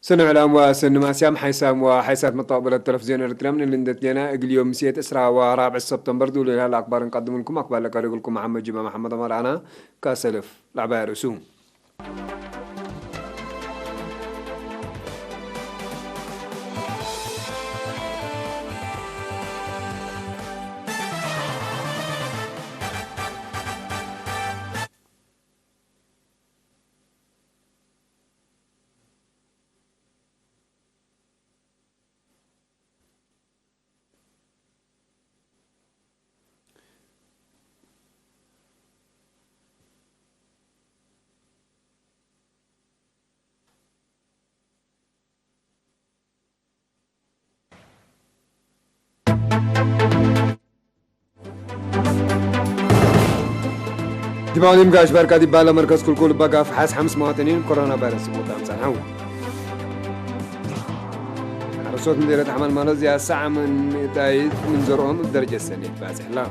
سنة علام وسن ماسيام حيسام وحيسات مطابل التلفزيون الارترام من اللي اليوم مسيت اسرع ورابع سبتمبر دول الاخبار نقدم لكم اخبار لك لكم محمد جمال محمد مرعنا كاسلف لعبه رسوم دباليم قاش بركة دبالة مركز كل بقى في حاس 5 مواطنين كورونا فيروس وطعم سنحو حرصوت مديرة عمل مالوزيا ساعة من تايد من زرهم الدرجة السنة باسح لا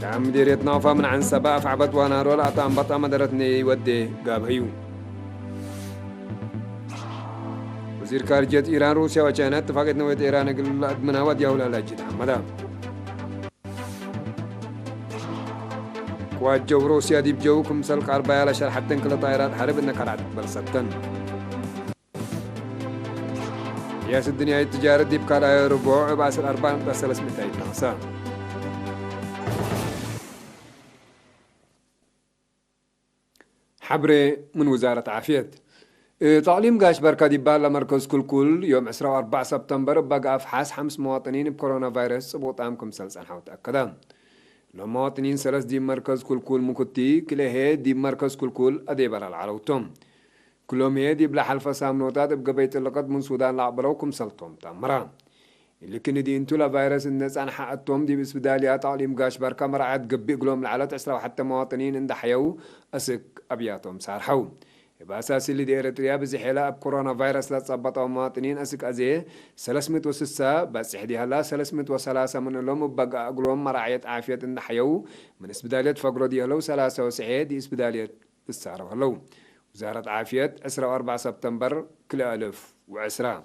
شعب مديرية نوفا من عن سبا فعبت وانا رول أطعم بطا مدرتني ودي قاب هيو وزير خارجية إيران روسيا وچينا اتفاقت نويت إيران قل أدمنها وديا ولا لاجد حمدا واجو روسيا ديب جو كمسل قاربايا لشرحتن كل طائرات حرب انك رعد برستن ياس الدنيا التجارة ديب كارايا ربوع باسل 4 باسل اسمتايد ناسا حبري من وزارة عافية تعليم قاش بركة ديبال مركز كل يوم 4 سبتمبر بقى في حاس 5 مواطنين بكورونا فيروس بوطام كمسل سنحاو تأكدا المواطنين سلس دي مركز كل مكتي كله دي مركز كل أديبر العروتهم كلهم هي دي بلا حلفة سامنوتات بقبيت اللقد من سودان لعبروكم سلطهم تامرا اللي كن دي انتو لفيروس الناس عن حقتهم دي بسبداليات تعليم قاش بركة مرعات قبي قلوم العلات عسرا وحتى مواطنين اند حيو أسك أبياتهم سارحو يبقى أساسي اللي دي إريتريا بزحيلة بكورونا فيروس لا تصبطوا مواطنين أسك أزيه 306 بس إحدي هلا 303 من اللهم بقى أقولهم مراعية عافية النحيو من إسبدالية فقرة دي هلو 63 دي إسبدالية السعر هلو وزارة عافية 4 سبتمبر كل 1010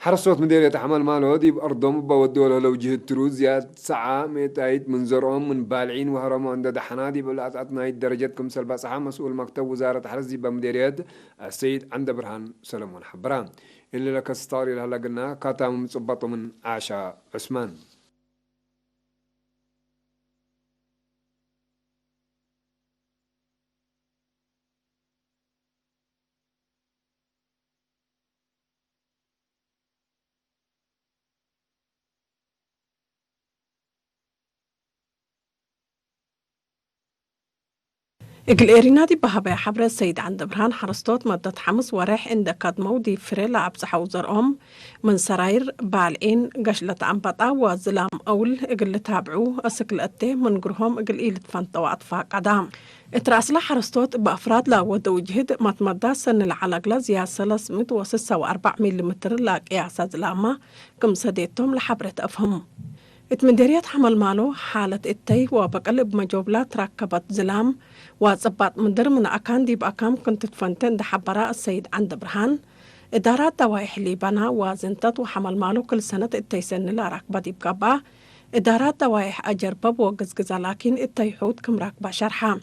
حرصوت مديرية عمل مالو دي بأرضهم بودوا له لو جهة تروز زيادة ساعة ميتايد من زرهم من بالعين وهرموا عند دحنا دي بلقات أتناي درجتكم سلبا ساعة مسؤول مكتب وزارة حرز دي بمديرية السيد عند برهان سلمون حبران اللي لك ستاري لهلا قلنا كاتم مصبطوا من عاشا عثمان إقليرينادي بهبا حبر السيد عند برهان حرستوت مدة حمس وريح عند كادمو دي فريلا عبس حوزر من سراير بالعين قشلة عنبطا وزلام أول إقل تابعو أسكل أتي من قرهم إقل إيلة فانتو أطفاق عدام اتراسلا حرستوت بأفراد لا ودو جهد متمدى سن العلاقلة زيا 304 مليمتر لاك إعسا زلاما كم سديتهم لحبرة أفهم اتمديريات حمل مالو حالة التي وبقلب مجوبلات ركبت زلام وصبات مدر من أكان دي بأكام كنت تفنتن دحبراء السيد عند برهان إدارات دوائح ليبانا وزنتت وحمل مالو كل سنة التيسن لا ركبة دي بقبا إدارات دوائح أجربب وقزقزا لكن التيحود كم ركبة شرحة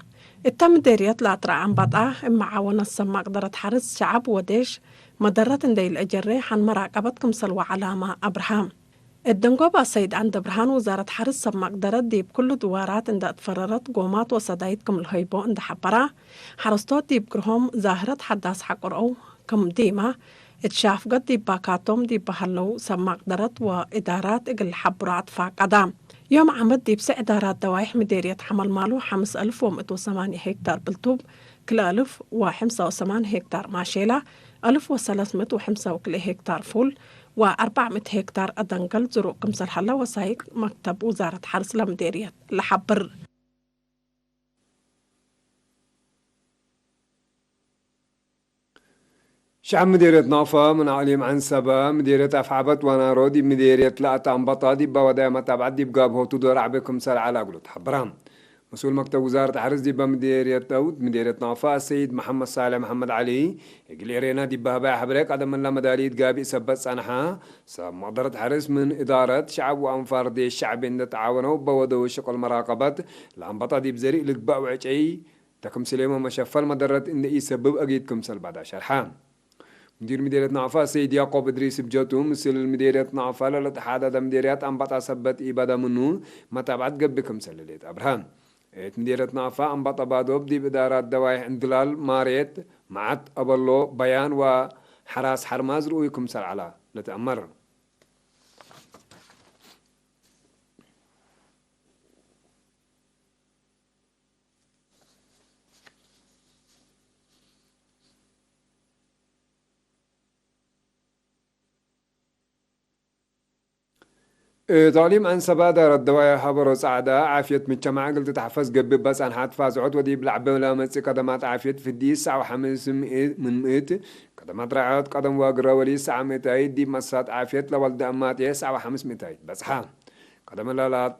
التمديريات لا ترى عن بطعة إما عاونا السما قدرة حرس شعب وديش مدرات دي الأجري حن مراقبتكم سلوى علامة أبرهام الدنقوبة السيد عند برهان وزارة حرس سما قدرت دي بكل دوارات عند اتفررت قومات وصدايتكم الهيبو عند حبرا حرستوت دي بكرهم ظاهرة حداث حقرأو كم ديما اتشاف قد دي باكاتهم دي بحلو سما قدرت وإدارات اقل حبرات فاقدام يوم عمد دي بسع إدارات دوايح مديرية حمل مالو 5108 هكتار بالطوب كل 1085 هكتار ماشيلة 1305 هكتار فول و400 هكتار أدنقل زروق كمسل حلا وسايق مكتب وزارة حرس لمديرية لحبر شعب مديرية نافا من عليم عن سبا مديرية أفعبت ونارو دي مديرية لا تنبطا دي بودا متابعة دي بقابه تدور عبكم سال على قلت حبرام مسؤول مكتب وزارة حرس دي بمديرية داود مديرية نافا السيد محمد صالح محمد علي يقول رينا دي بها حبريك قدم من لما داريت قابي سبت صنحا سب مقدرة حرس من إدارة شعب وأنفار دي الشعب إن تعاونوا بودو شغل مراقبة لأنبطا دي بزريق لك بقوعي تكم سليمان مشفل مدرت إن يسبب أجيدكم سال بعد شرحان مدير مديرية نعفا سيد يعقوب إدريس بجوتو مثل مديرية نعفا للاتحاد هذا مديريات أنبطا سبت إبادة منو متابعت قبكم سلليت أبرهام مديرية نعفا أنبطا بادوب دي بإدارات دوايح اندلال ماريت معت أبلو بيان وحراس حرماز رؤيكم سل على لتأمر تعليم عن سبادة الدوايا حبر سعادة عافية مجتمع قلت تحفظ قبل بس عن حد فاز عود ودي بلعب ولا مسي قدمات عافية في الدي ساعة وحمس من مئة قدمات رعايات قدم واقرا ولي ساعة مئتين دي مسات عافية لولد أمات ساعة وحمس مئتين بس حام قدم لا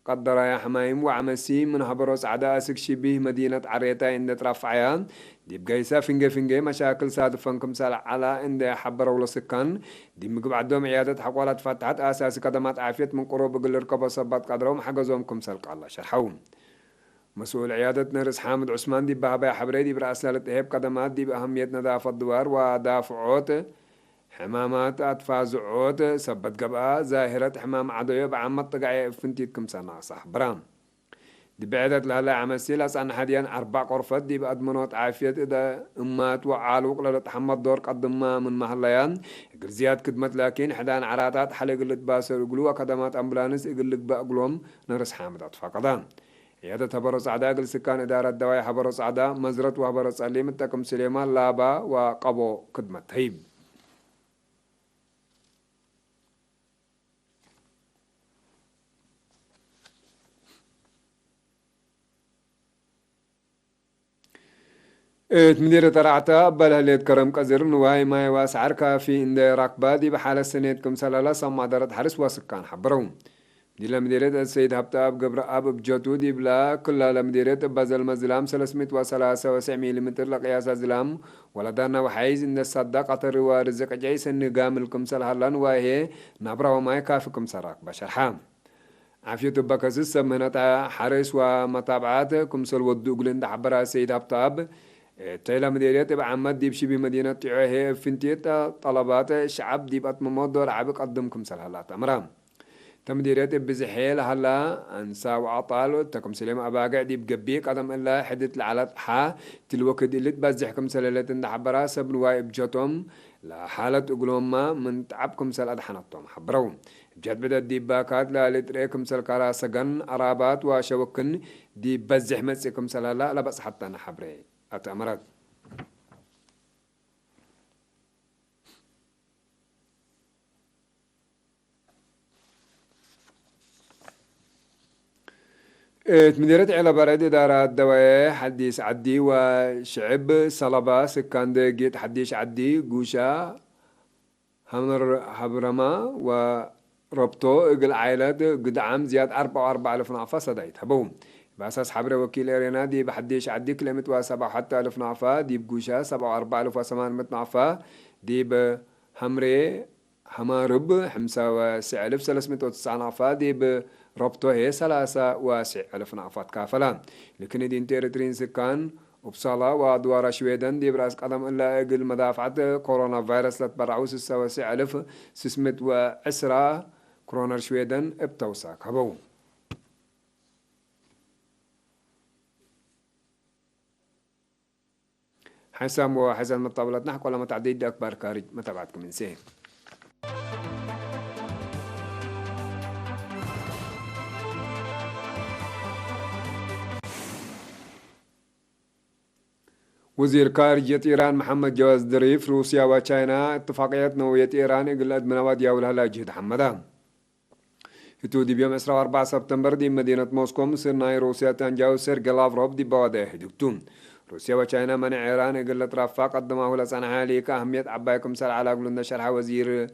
قدر يا حمايم وعمسي من حبروس عدا أسك شبيه مدينة عريتا عند رفعيان دي بقيسة فنجي مشاكل صادفنكم سال على عند حبروا لسكان دي مقب عدوم عيادة حقولات فتحت أساس قدمات عافية من قروب قل ركبوا صبات قدرهم حجزومكم سالك الله شرحوهم مسؤول عيادة نرس حامد عثمان دي بها حبري دي برأس للتهيب قدمات دي بأهمية نظافة الدوار ودافعوت حمامات أطفال عود سبت قبقى ظاهرة حمام عدوية بعمل طقعي فنتيتكم سنة صح برام دي بعدت لها عمسيل أسان حديان 4 غرفات دي بأدمنوت عافية إذا أمات وعالوق لتحمد دور قدمها من محليان زياد كدمت لكن حدان عراتات حلق اللي تباسر يقولوا كدمات أمبلانس يقول لك بأقلهم نرس حامد أطفال قدام عيادة حبرص عدا قل سكان إدارة دوايا حبرص عدا مزرت وحبرص عليم التكم سليمان لابا وقبو كدمت هيب مديرة ترعتا بلها ليت كرم كزر نواي ماي واسعر كافي إن راكبا دي بحالة سنتكم سلالة سما دارت حرس واسكان حبرون دي لمديرة السيد هبتا بقبر أب بجوتو دي بلا كلها لمديرة بازل مزلام 393 ملم لقياس الزلام ولا دانا وحيز إن الصداقة الروارزق جايس النقام لكم سلالان وهي نبرا وماي كافكم سراك بشرحام عافية بكاسس سمنتا حرس ومتابعات كمسل ودو قلن دحبرا السيد هبتا تيلا مديرية تبع عمد دي بشي بمدينة تعوه فنتيتا طلبات الشعب دي بأتممود دور عبق قدمكم سلالات أمرام تمديرية بزحيل هلا أنسا وعطال تكم سليم أباقع دي بقبيق قدم إلا حدث لعلات حا تلوكد اللي تبزحكم سلالات اندحبرا سبن وايب جاتهم لحالة أقولهم ما من تعبكم سلالات حنطهم حبرون بجد بدأت دي باكات لالتريكم سلكارا سجن أرابات وشوكن دي بزح مسيكم سلالا لا بس حتى نحبري أتأمرت مديرية على برد إدارة الدواء حديث عدي وشعب صلبة سكان جيت حديث عدي جوشا همر حبرما وربطو إقل عائلات قد عام زياد 4 ألف نعفة صدعيت هبوم بأساس حبر وكيل إرينا دي بحديش عدي كلمة و7 حتى ألف نعفة دي بجوشا 7 ألف و800 نعفة دي بحمري حمارب 5,309 نعفة دي بربطه هي 3,000 نعفات كافلان لكن دي انتيرترين سكان وبصالة وأدوار شويدن دي براس قدم إلا إقل مدافعة كورونا فيروس لتبرعوس 6,610 كورونا شويدن ابتوساك هبو حسام وحسن مطابلات نحكي ولا متعديد أكبر كارج متابعتكم من سين وزير خارجية إيران محمد جواز ظريف روسيا وتشاينا اتفاقيات نووية إيران يقلد منواد ياولها لاجهد حمدان هتودي بيوم 4 سبتمبر دي مدينة موسكو مصير ناي روسيا تنجاو سيرجي لافروف دي بواده دكتون روسيا وتشاينا منع إيران قلت رافا قدمه لصنعاء ليك أهمية عبايكم سال على قلنا شرح وزير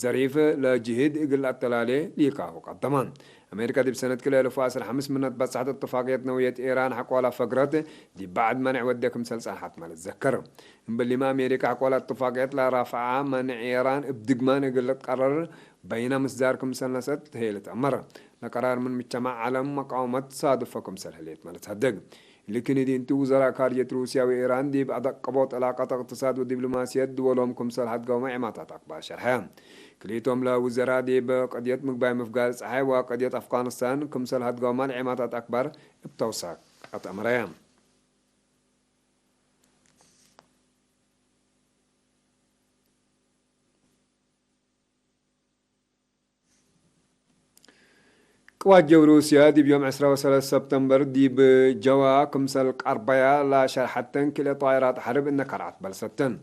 ظريف لجهد قل التلالي ليكا وقدمان أمريكا دي بسنة كل 2005 منت بس حتى اتفاقية نوية إيران حقولا فقرات دي بعد منع وديكم سلسال حتى مال الذكر بلي ما أمريكا حقولا اتفاقيات لا رافعة منع إيران بدقمان قلت قرر بين مصداركم سلسات هي لتأمر لقرار من مجتمع علم مقاومة صادفكم سلهليت مال تصدق لكن دي انتو وزراء خارجية روسيا وإيران دي بأدق قبوط علاقات اقتصاد ودبلوماسية دولهم كمسل حد قوم عماتات أقبال شرحها كليتهم لا وزراء دي بقضية مقباي مفقال صحي وقضية أفغانستان كمسل حد قوم عماتات أكبر بتوساق أتأمريان واجه روسيا دي بيوم 13 سبتمبر دي بجوا كمسل قربيا لا شرحتن كل طائرات حرب إن كرعت بلستن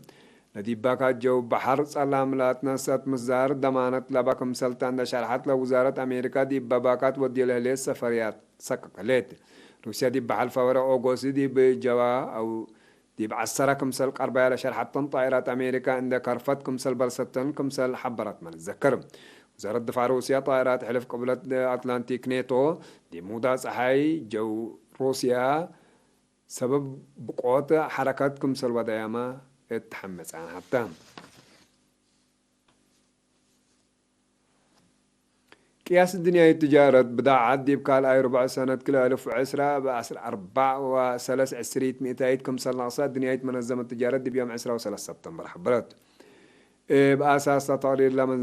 لدي باكات جو بحر سلام لاتنا ست مزار ضمانت لبا كمسل تان شرحت لوزارة أمريكا دي بباكات ودي له سفريات سككلت روسيا دي بحال فورا أوغوسي دي بجوا أو دي بعسرة كمسل قربيا لشرحتن طائرات أمريكا عند كرفت كمسل بلستن كمسل حبرت من الذكر وزارة الدفاع روسيا طائرات حلف قبلة أتلانتيك نيتو دي مودا صحي جو روسيا سبب بقوة حركاتكم سلوى دياما اتحمس عن حتى قياس الدنيا التجارة بدأ عدي بكال أي ربع سنة كل 1010 بأسر 4 مئتايد كم سنة ناقصات دنيا منظمة التجارة دي بيوم 10 سبتمبر حبرت بأساس تقرير لما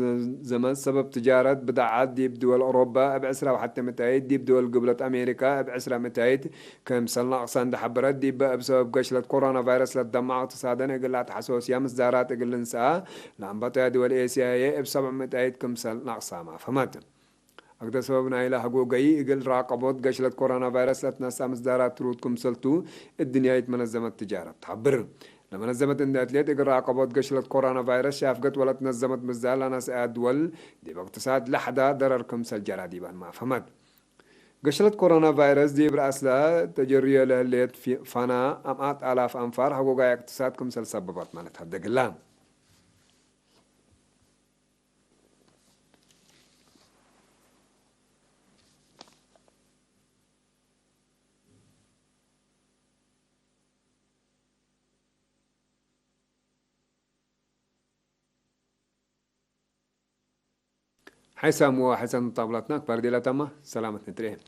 زمان سبب تجارة بدعات دي بدول أوروبا بعسرة وحتى متايد دي بدول قبلة أمريكا بعسرة متايد كمسلنا أقصان ده حبرات دي بسبب قشلة كورونا فيروس للدمع اقتصادنا قلت حسوسيا مصدارات قل نساء لعن بطيا دول إيسيا بسبع متايد كمسلنا أقصى ما فهمت أقدر سببنا إلى حقوقي قل راقبوت قشلة كورونا فيروس لتنسى مصدارات ترود كمسلتو الدنيا يتمنظمة التجارة تحبر لما نظمت الأتليت راقبوت قشلة كورونا فيروس شافقت ولا تنظمت مزال ناس دول دي باقتصاد لحدا ضرر كمسل جرادي بان ما فهمت قشلة كورونا فيروس دي برأسلا تجرية لهليت في فانا أمات آلاف أنفار حقوقا اقتصاد كمسل سببت ما نتهدق اللام حيسامو حسن طابلتنا كبار دي لتما سلامة نتريه